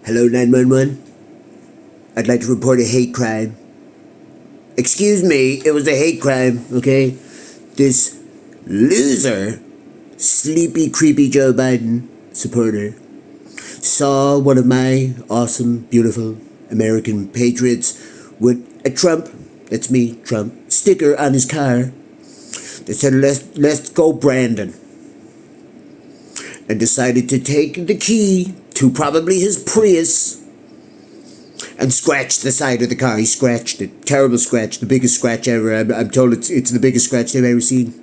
Hello, 911. I'd like to report a hate crime. Excuse me, it was a hate crime, okay? This loser, sleepy, creepy Joe Biden supporter saw one of my awesome, beautiful American patriots with a Trump, that's me, Trump, sticker on his car that said, let's go Brandon. And decided to take the key to probably his Prius and scratch the side of the car. He scratched it. Terrible scratch. The biggest scratch ever. I'm told it's the biggest scratch they've ever seen.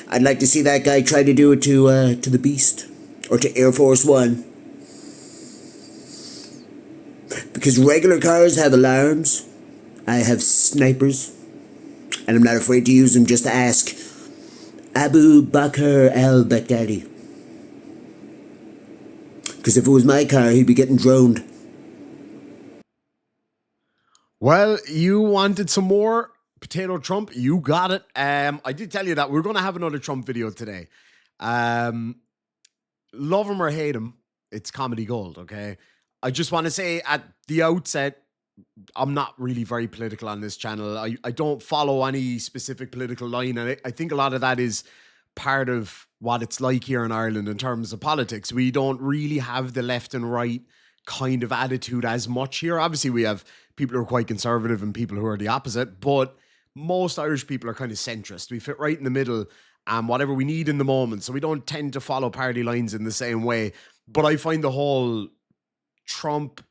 I'd like to see that guy try to do it to the Beast. Or to Air Force One. Because regular cars have alarms. I have snipers. And I'm not afraid to use them. Just to ask Abu Bakr al-Baghdadi. Because if it was my car, he'd be getting droned. Well, you wanted some more potato Trump. You got it. I did tell you that we're going to have another Trump video today. Love him or hate him, it's comedy gold, okay? I just want to say at the outset, I'm not really very political on this channel. I don't follow any specific political line. And I think a lot of that is part of what it's like here in Ireland in terms of politics. We don't really have the left and right kind of attitude as much here. Obviously, we have people who are quite conservative and people who are the opposite, but most Irish people are kind of centrist. We fit right in the middle and whatever we need in the moment. So we don't tend to follow party lines in the same way. But I find the whole Trump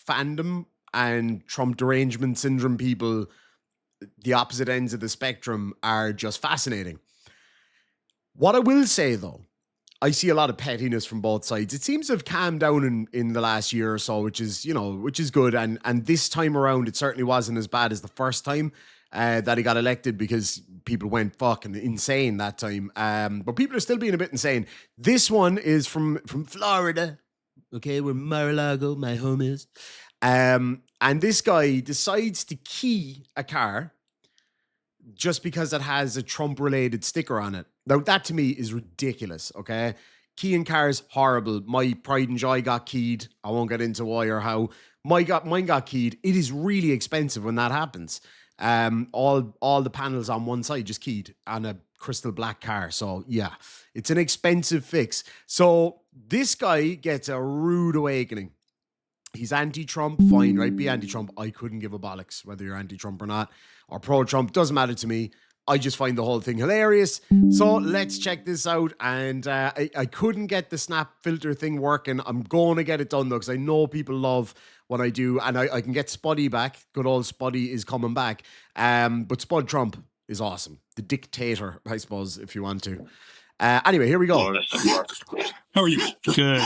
fandom and Trump derangement syndrome people, the opposite ends of the spectrum, are just fascinating. What I will say, though, I see a lot of pettiness from both sides. It seems to have calmed down in the last year or so, which is good. And this time around, it certainly wasn't as bad as the first time that he got elected, because people went fucking insane that time. But people are still being a bit insane. This one is from Florida, okay, where Mar-a-Lago, my home is. And this guy decides to key a car just because it has a Trump-related sticker on it. Now, that to me is ridiculous, okay? Keying cars, horrible. My Pride and Joy got keyed. I won't get into why or how. Mine got keyed. It is really expensive when that happens. All the panels on one side just keyed on a crystal black car. So, yeah, it's an expensive fix. So, this guy gets a rude awakening. He's anti-Trump, fine, right? Be anti-Trump. I couldn't give a bollocks whether you're anti-Trump or not, or pro-Trump. Doesn't matter to me. I just find the whole thing hilarious. So let's check this out. And I couldn't get the snap filter thing working. I'm going to get it done, though, because I know people love what I do. And I can get Spuddy back. Good old Spuddy is coming back. But Spud Trump is awesome. The dictator, I suppose, if you want to. Anyway, here we go. How are you? Good.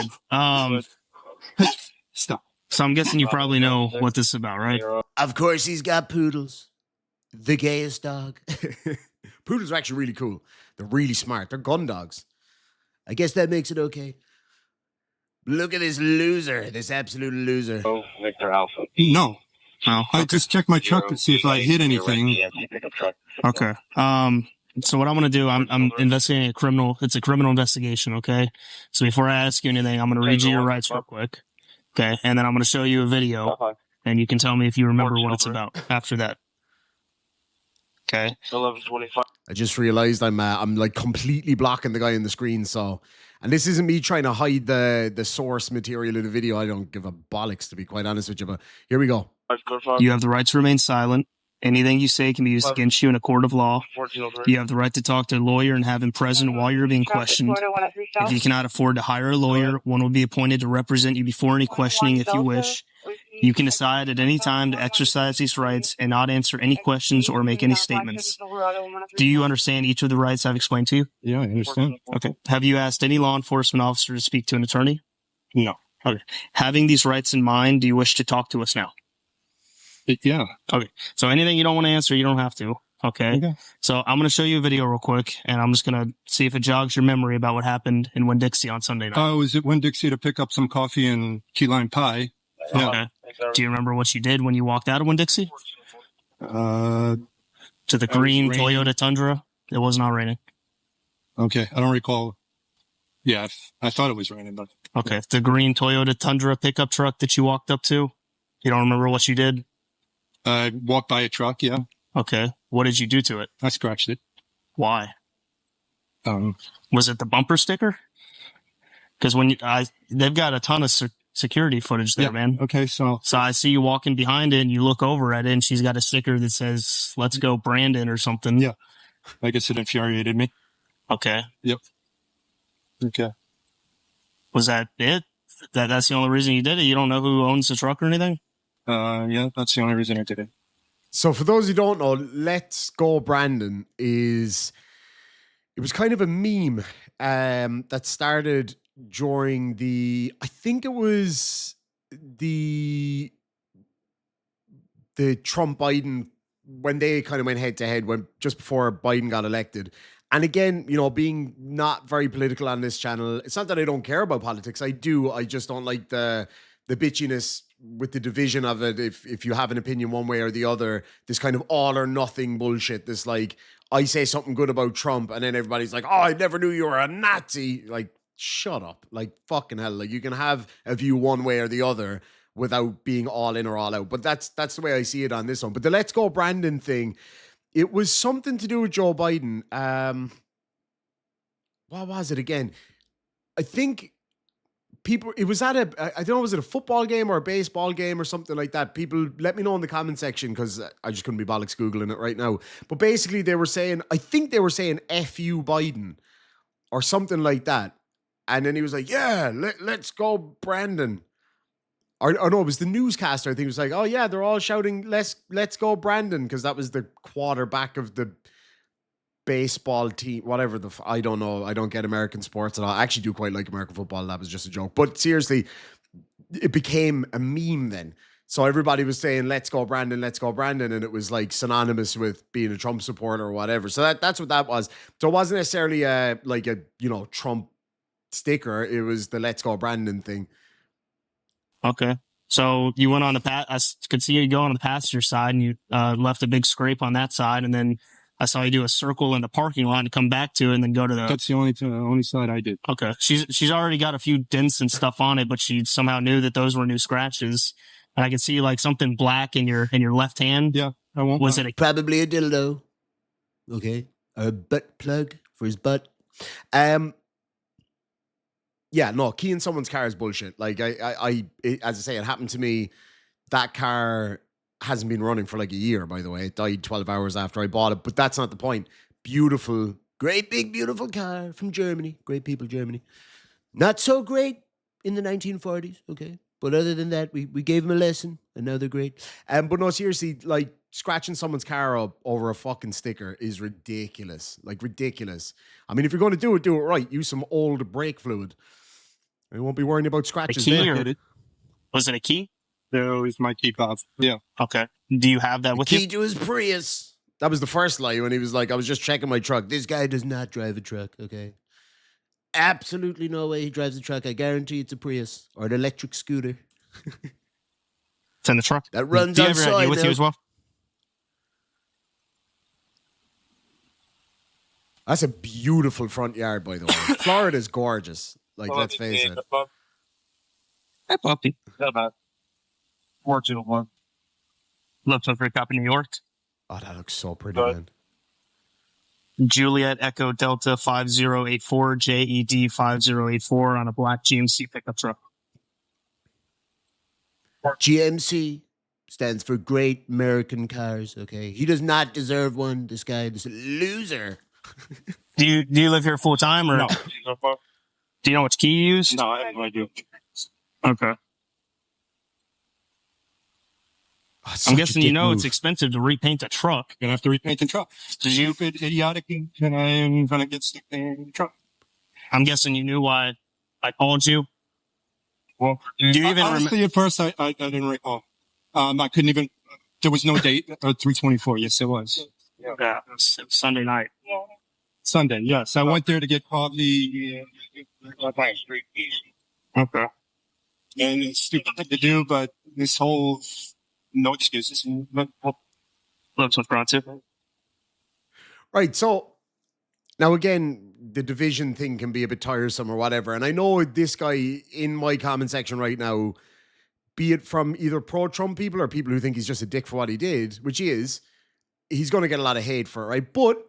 Stop. So I'm guessing you probably know what this is about, right? Of course he's got poodles. The gayest dog. Poodles are actually really cool. They're really smart. They're gun dogs. I guess that makes it okay. Look at this loser. This absolute loser. Oh, Victor Alpha. No. No. I just checked my truck to see if I hit anything. Okay. So what I'm going to do, I'm investigating a criminal. It's a criminal investigation, okay? So before I ask you anything, I'm going to read you your rights real quick. Okay. And then I'm going to show you a video, and you can tell me if you remember what it's about after that. Okay. 11:25. I just realized I'm like completely blocking the guy on the screen. So, and this isn't me trying to hide the source material of the video. I don't give a bollocks, to be quite honest with you. But here we go. You have the right to remain silent. Anything you say can be used against you in a court of law. You have the right to talk to a lawyer and have him present while you're being questioned. If you cannot afford to hire a lawyer, one will be appointed to represent you before any questioning if you wish. You can decide at any time to exercise these rights and not answer any questions or make any statements. Do you understand each of the rights I've explained to you? Yeah, I understand. Okay. Have you asked any law enforcement officer to speak to an attorney? No. Okay. Having these rights in mind, do you wish to talk to us now? Yeah. Okay. So anything you don't want to answer, you don't have to. Okay. So I'm going to show you a video real quick, and I'm just going to see if it jogs your memory about what happened in Winn-Dixie on Sunday night. Oh, was it Winn-Dixie to pick up some coffee and key lime pie? Yeah. Okay. Do you remember what you did when you walked out of Winn-Dixie? To the green Toyota Tundra? It was not raining. Okay. I don't recall. Yeah, I thought it was raining, but Okay. The green Toyota Tundra pickup truck that you walked up to? You don't remember what you did? I walked by a truck. Yeah, Okay. What did you do to it? I scratched it. Why? Um, Was it the bumper sticker? Because they've got a ton of security footage there, yeah. man. Okay, so So I see you walking behind it, and you look over at it, and she's got a sticker that says "Let's go, Brandon" or something. Yeah. I guess it infuriated me. Okay. Yep. Okay. Was that it? That's the only reason you did it? You don't know who owns the truck or anything? Yeah, that's the only reason I did it. So for those who don't know, Let's Go Brandon it was kind of a meme that started during I think it was the Trump Biden, when they kind of went head to head, when just before Biden got elected. And again, being not very political on this channel, it's not that I don't care about politics. I do. I just don't like the bitchiness with the division of it. If you have an opinion one way or the other, this kind of all or nothing bullshit. This like, I say something good about Trump and then everybody's like, oh, I never knew you were a Nazi. Like, shut up. Like, fucking hell. Like, you can have a view one way or the other without being all in or all out. But that's the way I see it on this one. But the Let's Go Brandon thing, it was something to do with Joe Biden. What was it again? I think it was at I don't know, was it a football game or a baseball game or something like that? People, let me know in the comment section, because I just couldn't be bollocks Googling it right now. But basically I think they were saying F you Biden or something like that. And then he was like, yeah, let's go Brandon. Or no, it was the newscaster. I think it was like, oh yeah, they're all shouting, let's go Brandon, because that was the quarterback of the baseball team, whatever I don't know. I don't get American sports at all. I actually do quite like American football. That was just a joke. But seriously, it became a meme then. So everybody was saying, let's go Brandon, let's go Brandon. And it was like synonymous with being a Trump supporter or whatever. So that's what that was. So it wasn't necessarily a Trump sticker. It was the let's go Brandon thing. Okay. So you went on I could see you go on the passenger side, and you left a big scrape on that side, and then I saw you do a circle in the parking lot and come back to it, and then go to the. That's the only side I did. Okay. She's already got a few dents and stuff on it, but she somehow knew that those were new scratches, and I could see like something black in your left hand. Yeah, I won't. Was it probably a dildo? Okay, a butt plug for his butt. Yeah, no, keying someone's car is bullshit. Like as I say, it happened to me. That car hasn't been running for like a year, by the way. It died 12 hours after I bought it, but that's not the point. Beautiful, great big beautiful car from Germany. Great people, Germany. Not so great in the 1940s, okay? But other than that, we gave them a lesson, and now they're great. But no, seriously, like scratching someone's car up over a fucking sticker is ridiculous. Like ridiculous. I mean, if you're going to do it right. Use some old brake fluid. I won't be worrying about scratches. A key or, was it a key? No, it was my key fob. Yeah. Okay. Do you have that with you? Key to his Prius. That was the first lie when he was like, I was just checking my truck. This guy does not drive a truck, okay? Absolutely no way he drives a truck. I guarantee it's a Prius or an electric scooter. It's in the truck. That runs Do you on have your ID soil with now. you as well? That's a beautiful front yard, by the way. Florida's gorgeous. Like, let's face it. Hey, puppy. Not about 421. Love to pick up in New York. Oh, that looks so pretty, man. Juliet Echo Delta 5084 JED 5084 on a black GMC pickup truck. GMC stands for Great American Cars, okay? He does not deserve one. This guy is a loser. Do you live here full time or No. Do you know which key you use? No, I have no idea. Okay. Oh, I'm guessing you know it's expensive to repaint a truck. Gonna have to repaint the truck. Did you? Stupid, idiotic, and I am gonna get stuck in the truck. I'm guessing you knew why I called you. Well, Do you even honestly, at first I didn't recall. I couldn't even. There was no date. 3/24. Yes, it was. Yeah, it was Sunday night. Sunday. Yes, I went there to get coffee. Okay. And it's stupid thing to do, but this whole no excuses. That's what's brought to. Right, so now again, the division thing can be a bit tiresome or whatever. And I know this guy in my comment section right now, be it from either pro-Trump people or people who think he's just a dick for what he did, which he is, he's going to get a lot of hate for it, right? But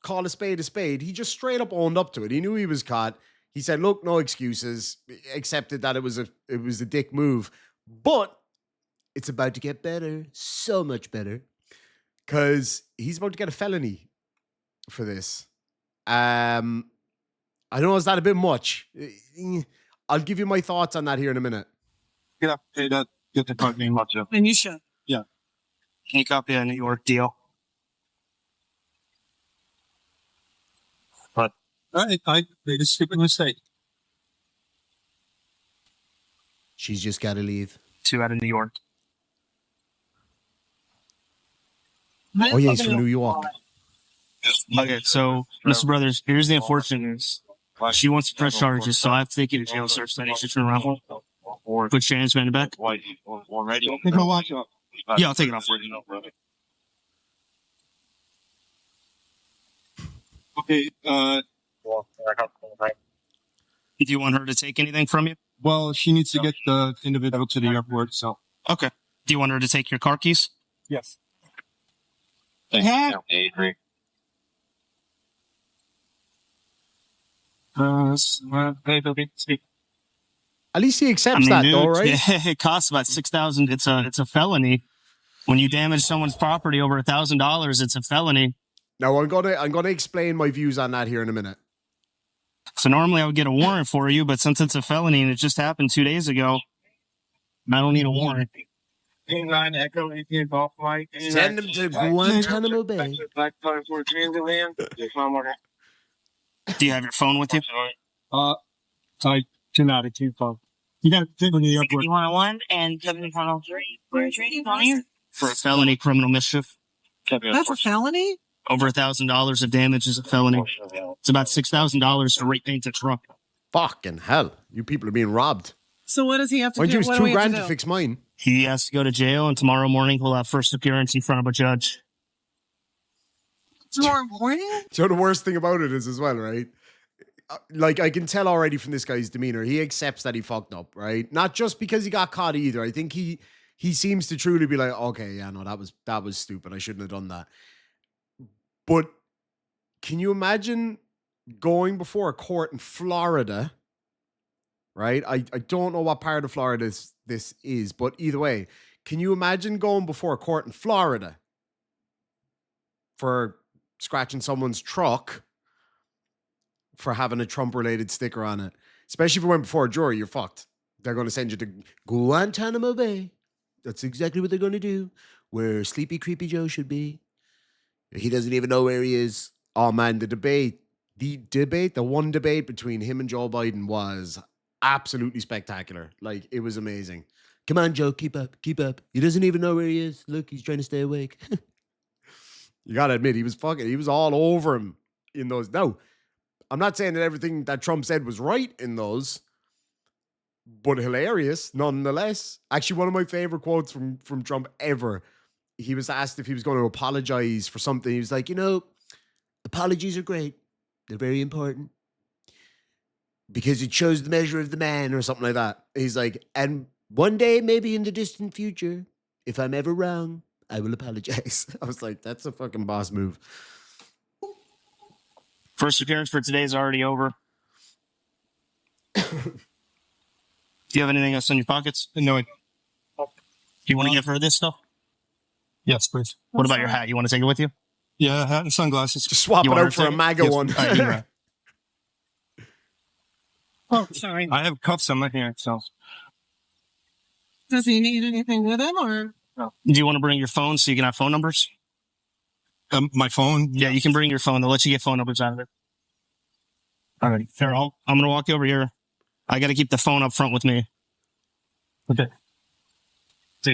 call a spade a spade. He just straight up owned up to it. He knew he was caught. He said, look, no excuses, accepted that it was a dick move. But it's about to get better, so much better, because he's about to get a felony for this. I know, is that a bit much? I'll give you my thoughts on that here in a minute. Yeah, hey, that get the card name. And you should. Yeah. Can you copy a New York deal? But I made a stupid mistake. She's just got to leave. 2 out of New York. Oh, yeah, he's from New York. Okay, so, Mr. Brothers, here's the unfortunate news. She wants to press charges, so I have to take you to jail, sir. So I need you to turn around. Put your hands behind your back. Hey, go watch out. Yeah, I'll take it off for you. Okay, Do you want her to take anything from you? well, she needs to get the individual to the airport, so. Okay. Do you want her to take your car keys? Yes. Yeah. Speak. At least he accepts that, dude, though, right? Yeah, it costs about $6,000. It's a felony. When you damage someone's property over $1,000, it's a felony. Now, I'm gonna explain my views on that here in a minute. So normally I would get a warrant for you, but since it's a felony and it just happened 2 days ago, I don't need a warrant. Echo 18 Golf Flight. Send him to Guantanamo Bay. Do you have your phone with you? I cannot at two phone. You got to take on the airport. 5101 and 7103. We're trading on here. For a felony criminal mischief. That's a felony? Over $1,000 of damage is a felony. It's about $6,000 to repaint a truck. Fucking hell. You people are being robbed. So what does he have to Why don't do? you use What do we have $2,000 to to do? fix mine? He has to go to jail, and tomorrow morning he'll have first appearance in front of a judge. Tomorrow morning? So the worst thing about it is as well, right? Like, I can tell already from this guy's demeanor, he accepts that he fucked up, right? Not just because he got caught either. I think he seems to truly be like, okay, yeah, no, that was stupid. I shouldn't have done that. But can you imagine going before a court in Florida, right? I don't know what part of Florida this is, but either way, can you imagine going before a court in Florida for scratching someone's truck for having a Trump-related sticker on it? Especially if you went before a jury, you're fucked. They're going to send you to Guantanamo Bay. That's exactly what they're going to do, where Sleepy Creepy Joe should be. He doesn't even know where he is. Oh, man, the one debate between him and Joe Biden was absolutely spectacular. Like, it was amazing. Come on, Joe, keep up. He doesn't even know where he is. Look, he's trying to stay awake. You got to admit, he was all over him in those. Now, I'm not saying that everything that Trump said was right in those, but hilarious nonetheless. Actually, one of my favorite quotes from Trump ever. He was asked if he was going to apologize for something. He was like, apologies are great. They're very important because it shows the measure of the man or something like that. He's like, and one day, maybe in the distant future, if I'm ever wrong, I will apologize. I was like, that's a fucking boss move. First appearance for today is already over. Do you have anything else in your pockets? No, Do you want to give her this stuff? yes, please. What about your hat? You want to take it with you? Yeah, hat and sunglasses. Just swap You it want her out to for a take it? MAGA Yes. one. All right, give her that. Oh, sorry. I have cuffs on my hand, so. Does he need anything with him or? Do you want to bring your phone so you can have phone numbers? My phone. Yeah, you can bring your phone. They'll let you get phone numbers out of it. All right. Here, I'm going to walk you over here. I got to keep the phone up front with me. Okay.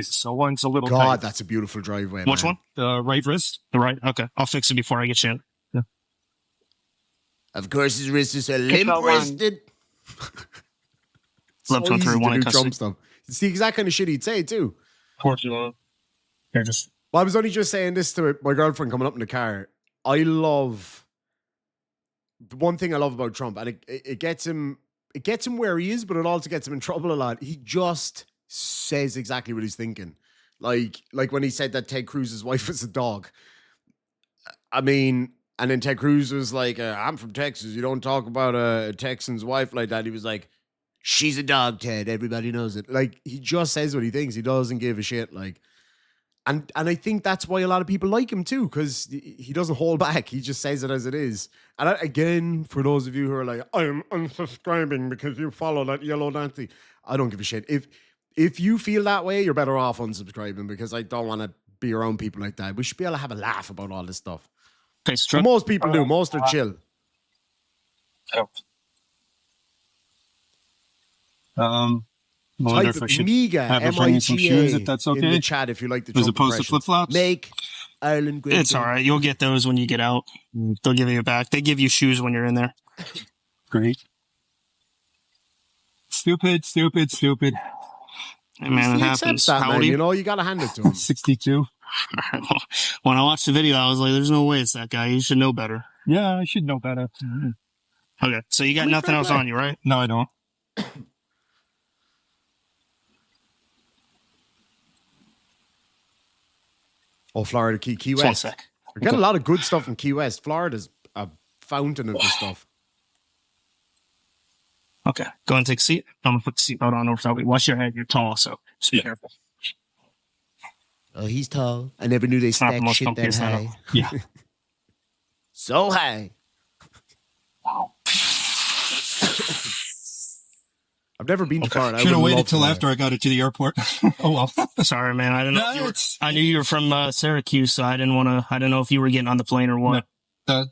So one's a little God, tight. that's a beautiful driveway. Which man. one? The right wrist. The right? Okay. I'll fix it before I get you in. Of course, his wrist is limp-wristed. Love So to easy through to one do in Trump custody. stuff. It's the exact kind of shit he'd say too. Here, just. Well, I was only just saying this to my girlfriend coming up in the car. I love the one thing I love about Trump, and it gets him where he is, but it also gets him in trouble a lot. He just says exactly what he's thinking. Like when he said that Ted Cruz's wife is a dog. I mean, and then Ted Cruz was like, I'm from Texas. You don't talk about a Texan's wife like that. He was like, she's a dog, Ted. Everybody knows it. Like, he just says what he thinks. He doesn't give a shit. Like, and I think that's why a lot of people like him too, because he doesn't hold back. He just says it as it is. And again, for those of you who are like, I'm unsubscribing because you follow that yellow Nazi, I don't give a shit. If you feel that way, you're better off unsubscribing, because I don't want to be around people like that. We should be able to have a laugh about all this stuff. Okay, so Most people do. Most are chill. I wonder Type if I should Miga, have her bring me some shoes, if that's in okay. the chat if you like the As Trump opposed to impressions. flip-flops? Make Ireland great. it's all right. You'll get those when you get out. They'll give you it back. They give you shoes when you're in there. Great. Stupid. Hey, man, it He happens. accepts that, How man. old are You you? know, you got to hand it to him. 62. When I watched the video, I was like, there's no way it's that guy. You should know better. Yeah, I should know better. Okay, so you got I mean, nothing fair else play. on you, right? No, I don't. Oh, Florida, Key Just one West. sec. We're getting a lot of good stuff from Key West. Florida's a fountain of this stuff. Okay, go and take a seat. I'm going to put the seatbelt on over top. Watch your head. You're tall, so just be careful. Oh, he's tall. I never knew they It's not the stacked most shit that comfiest high. setup. Yeah. So high. I've never been to Florida. I Should have would waited love till Florida. after I got it to the airport. Oh well. Sorry, man. I didn't know. No, If you were, it's- I knew you were from Syracuse, so I didn't want to. I didn't know if you were getting on the plane or what. Yeah.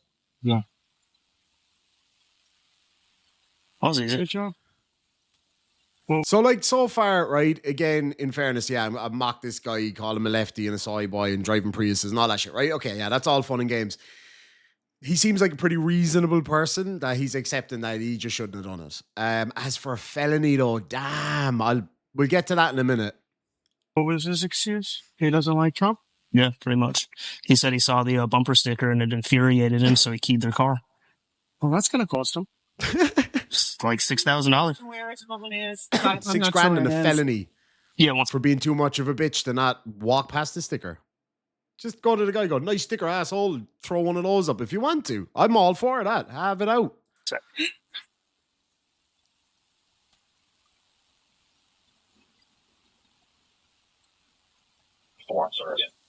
That was easy. Good job. So, like, so far, right, again, in fairness, yeah, I mocked this guy, call him a lefty and a soy boy and driving Priuses and all that shit, right? Okay, yeah, that's all fun and games. He seems like a pretty reasonable person that he's accepting that he just shouldn't have done it. As for Felony, though, damn, we'll get to that in a minute. What was his excuse? He doesn't like Trump? Yeah, pretty much. He said he saw the bumper sticker and it infuriated him, so he keyed their car. Well, that's going to cost him. It's like $6,000. Where his phone is. $6,000 and a felony Yeah, once. for being too much of a bitch to not walk past the sticker. Just go to the guy and go, nice sticker, asshole. Throw one of those up if you want to. I'm all for that. Have it out.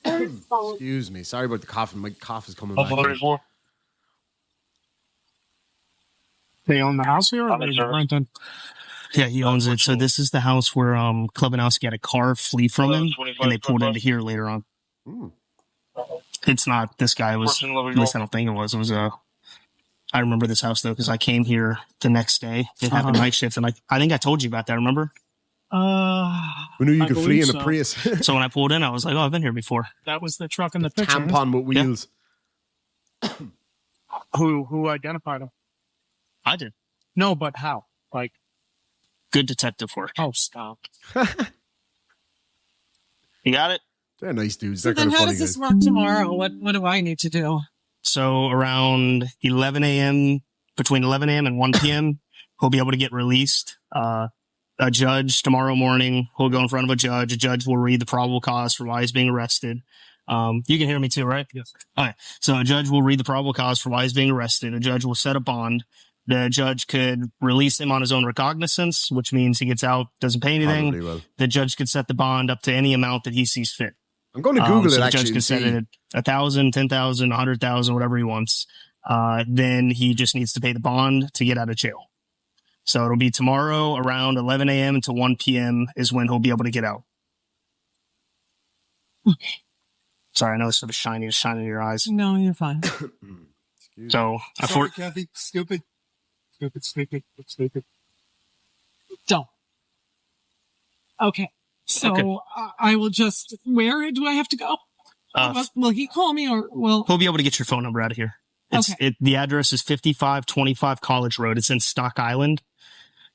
Excuse me. Sorry about the coughing. My cough is coming back. They own the house here or they renting? Yeah, he owns it. So this is the house where Clubhouse got a car flee from him, and they pulled into here later on. Ooh. It's not this guy. It was, at least I don't think it was. It was I remember this house though because I came here the next day. It had a night shift, and I think I told you about that. Remember? We knew you I could flee believe in a so. Prius. So when I pulled in, I was like, "Oh, I've been here before." That was the truck in the picture. Tampon with wheels. Who identified him? I did. No, but how? Like, Good detective work. oh, stop. You got it. They're nice dudes. So They're then kind of how funny does this guys. work tomorrow? What do I need to do? So around 11 a.m., between 11 a.m. and 1 p.m., he'll be able to get released. A judge tomorrow morning, he'll go in front of a judge. A judge will read the probable cause for why he's being arrested. You can hear me too, right? Yes. Okay. So a judge will read the probable cause for why he's being arrested. A judge will set a bond. The judge could release him on his own recognizance, which means he gets out, doesn't pay anything. Probably will. The judge could set the bond up to any amount that he sees fit. I'm going to Google So it the actually. judge can and set see. it at 1,000, 10,000, 100,000, whatever he wants. Then he just needs to pay the bond to get out of jail. So it'll be tomorrow around 11 a.m. to 1 p.m. is when he'll be able to get out. Sorry, I know it's sort of shiny, it's shining in your eyes. No, you're fine. So I Sorry, Kathy. Stupid. Don't. Okay. So Okay. I will just, where do I have to go? Will he call me or will? he'll be able to get your phone number out of here. The address is 5525 College Road. It's in Stock Island.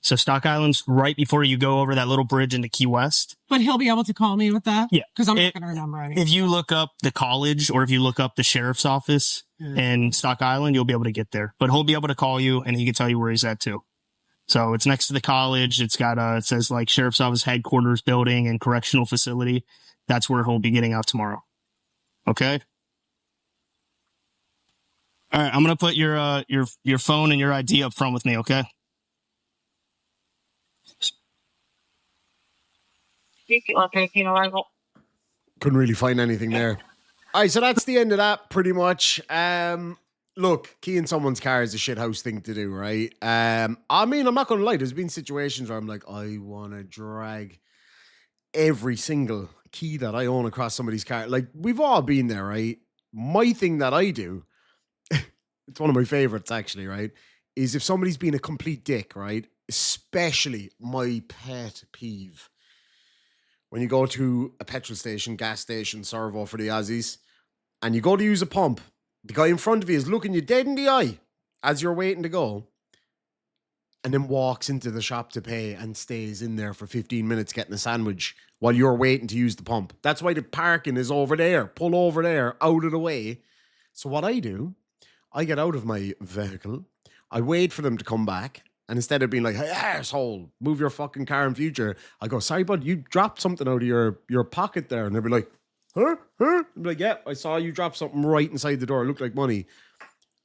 So Stock Island's right before you go over that little bridge into Key West. But he'll be able to call me with that? Yeah. Because I'm not going to remember anything. If you look up the college or if you look up the sheriff's office in Stock Island, you'll be able to get there. But he'll be able to call you and he can tell you where he's at too. So it's next to the college. It's got it says like sheriff's office headquarters building and correctional facility. That's where he'll be getting out tomorrow. Okay. All right. I'm going to put your phone and your ID up front with me. Okay. Couldn't really find anything there. All right, so that's the end of that, pretty much. Look, keying someone's car is a shithouse thing to do, right? I mean, I'm not going to lie. There's been situations where I'm like, I want to drag every single key that I own across somebody's car. Like, we've all been there, right? My thing that I do, it's one of my favorites, actually, right? Is if somebody's been a complete dick, right? Especially my pet peeve. When you go to a petrol station, gas station, servo for the Aussies, and you go to use a pump, the guy in front of you is looking you dead in the eye as you're waiting to go, and then walks into the shop to pay and stays in there for 15 minutes getting a sandwich while you're waiting to use the pump. That's why the parking is over there. Pull over there, out of the way. So what I do, I get out of my vehicle, I wait for them to come back, and instead of being like, hey, asshole, move your fucking car in future, I go, sorry, bud, you dropped something out of your pocket there. And they'll be like, huh? I'll be like, yeah, I saw you drop something right inside the door. It looked like money.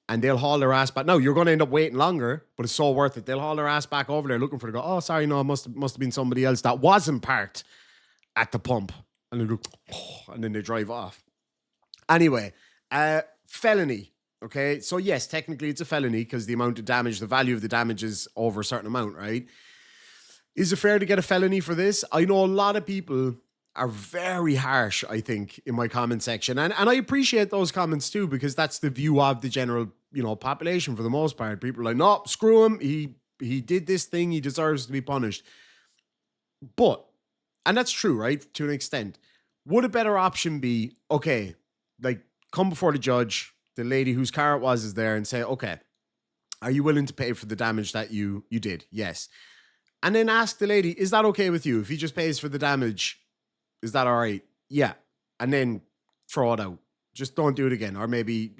And they'll haul their ass back. Now, you're going to end up waiting longer, but it's so worth it. They'll haul their ass back over there looking for it. Go, oh, sorry, no, it must have been somebody else that wasn't parked at the pump. And they go, oh, and then they drive off. Anyway, felony. Okay, so yes, technically it's a felony because the amount of damage, the value of the damage is over a certain amount, right? Is it fair to get a felony for this? I know a lot of people are very harsh, I think, in my comment section. And I appreciate those comments too, because that's the view of the general, population for the most part. People are like, no, screw him. He did this thing. He deserves to be punished. But, and that's true, right? To an extent. Would a better option be, okay, like come before the judge, the lady whose car it was is there, and say, okay, are you willing to pay for the damage that you did? Yes. And then ask the lady, is that okay with you? If he just pays for the damage, is that all right? Yeah. And then throw it out. Just don't do it again. Or maybe,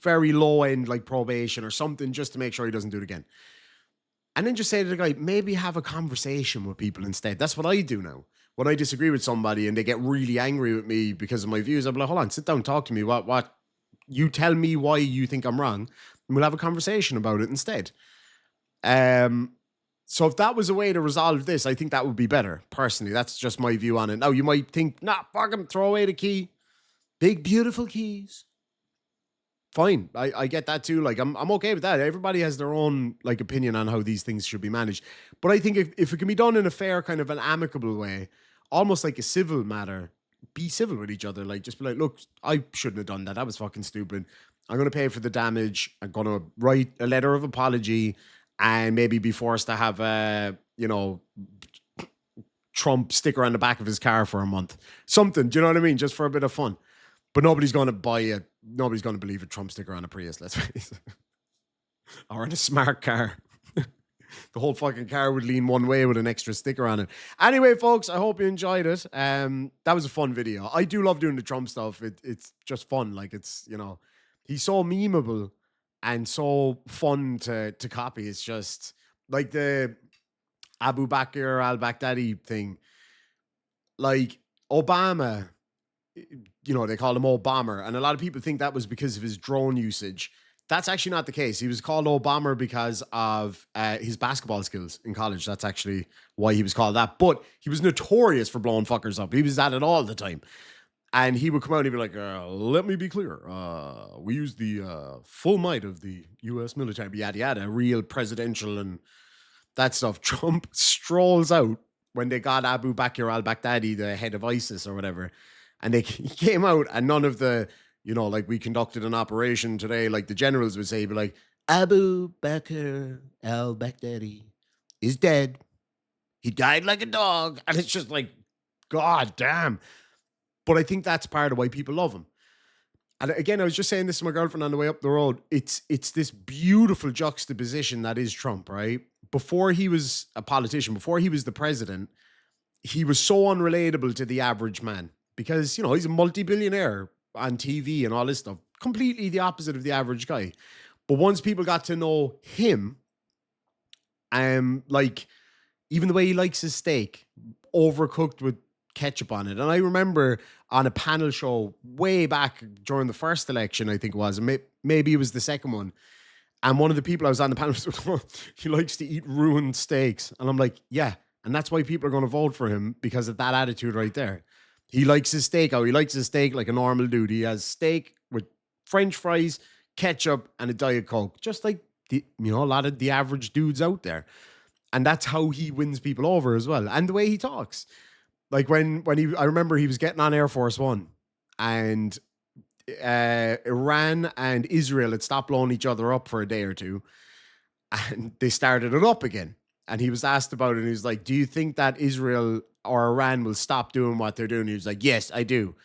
very low end like probation or something just to make sure he doesn't do it again. And then just say to the guy, maybe have a conversation with people instead. That's what I do now. When I disagree with somebody and they get really angry with me because of my views, I'm like, hold on, sit down, talk to me. What? You tell me why you think I'm wrong, and we'll have a conversation about it instead. So if that was a way to resolve this, I think that would be better. Personally, that's just my view on it. Now, you might think, nah, fuck him, throw away the key. Big, beautiful keys. Fine, I get that too. Like, I'm okay with that. Everybody has their own, like, opinion on how these things should be managed. But I think if it can be done in a fair, kind of an amicable way, almost like a civil matter, be civil with each other. Like, just be like, look, I shouldn't have done that. That was fucking stupid. I'm going to pay for the damage. I'm going to write a letter of apology and maybe be forced to have a, Trump sticker on the back of his car for a month. Something, do you know what I mean? Just for a bit of fun. But nobody's going to nobody's going to believe a Trump sticker on a Prius, let's face it. Or in a smart car. The whole fucking car would lean one way with an extra sticker on it. Anyway, folks, I hope you enjoyed it. That was a fun video. I do love doing the Trump stuff. It's just fun. Like, it's, he's so memeable and so fun to copy. It's just like the Abu Bakr al-Baghdadi thing. Like, Obama, they called him Obama. And a lot of people think that was because of his drone usage. That's actually not the case. He was called Obama because of his basketball skills in college. That's actually why he was called that. But he was notorious for blowing fuckers up. He was at it all the time. And he would come out and he'd be like, let me be clear. We use the full might of the U.S. military. Yada, yada, real presidential and that stuff. Trump strolls out when they got Abu Bakr al-Baghdadi, the head of ISIS or whatever. And he came out and none of the... like we conducted an operation today, like the generals would say, be like, Abu Bakr al-Baghdadi is dead. He died like a dog. And it's just like, God damn. But I think that's part of why people love him. And again, I was just saying this to my girlfriend on the way up the road. It's this beautiful juxtaposition that is Trump, right? before he was a politician, before he was the president, he was so unrelatable to the average man because, you know, he's a multi-billionaire on TV and all this stuff. Completely the opposite of the average guy. But once people got to know him, like even the way he likes his steak, overcooked with ketchup on it. And I remember on a panel show way back during the first election, I think it was, and maybe it was the second one. And one of the people I was on the panel was, he likes to eat ruined steaks. And I'm like, yeah. And that's why people are going to vote for him, because of that attitude right there. He likes his steak out. He likes his steak like a normal dude. He has steak with French fries, ketchup, and a Diet Coke. Just like, a lot of the average dudes out there. And that's how he wins people over as well. And the way he talks. Like I remember he was getting on Air Force One, and Iran and Israel had stopped blowing each other up for a day or two, and they started it up again. And he was asked about it, and he was like, do you think that Israel or Iran will stop doing what they're doing? He was like, yes, I do.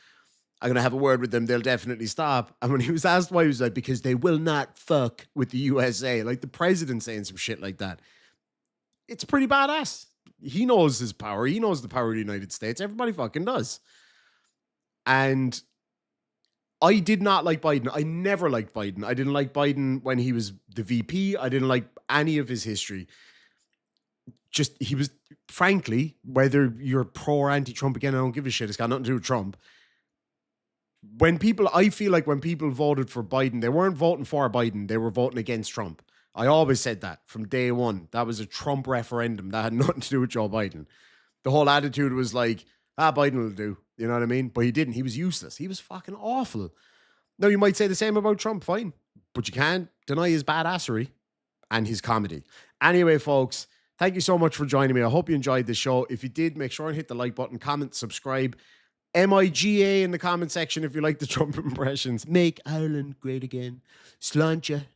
I'm going to have a word with them. They'll definitely stop. And when he was asked why, he was like, because they will not fuck with the USA. Like the president saying some shit like that. It's pretty badass. He knows his power. He knows the power of the United States. Everybody fucking does. And I did not like Biden. I never liked Biden. I didn't like Biden when he was the VP. I didn't like any of his history. Just, he was, frankly, whether you're pro or anti-Trump, again, I don't give a shit. It's got nothing to do with Trump. I feel like when people voted for Biden, they weren't voting for Biden. They were voting against Trump. I always said that from day one. That was a Trump referendum. That had nothing to do with Joe Biden. The whole attitude was like, Biden will do. You know what I mean? But he didn't. He was useless. He was fucking awful. Now, you might say the same about Trump, fine. But you can't deny his badassery and his comedy. Anyway, folks, thank you so much for joining me. I hope you enjoyed the show. If you did, make sure and hit the like button, comment, subscribe. MIGA in the comment section if you like the Trump impressions. Make Ireland great again. Sláinte.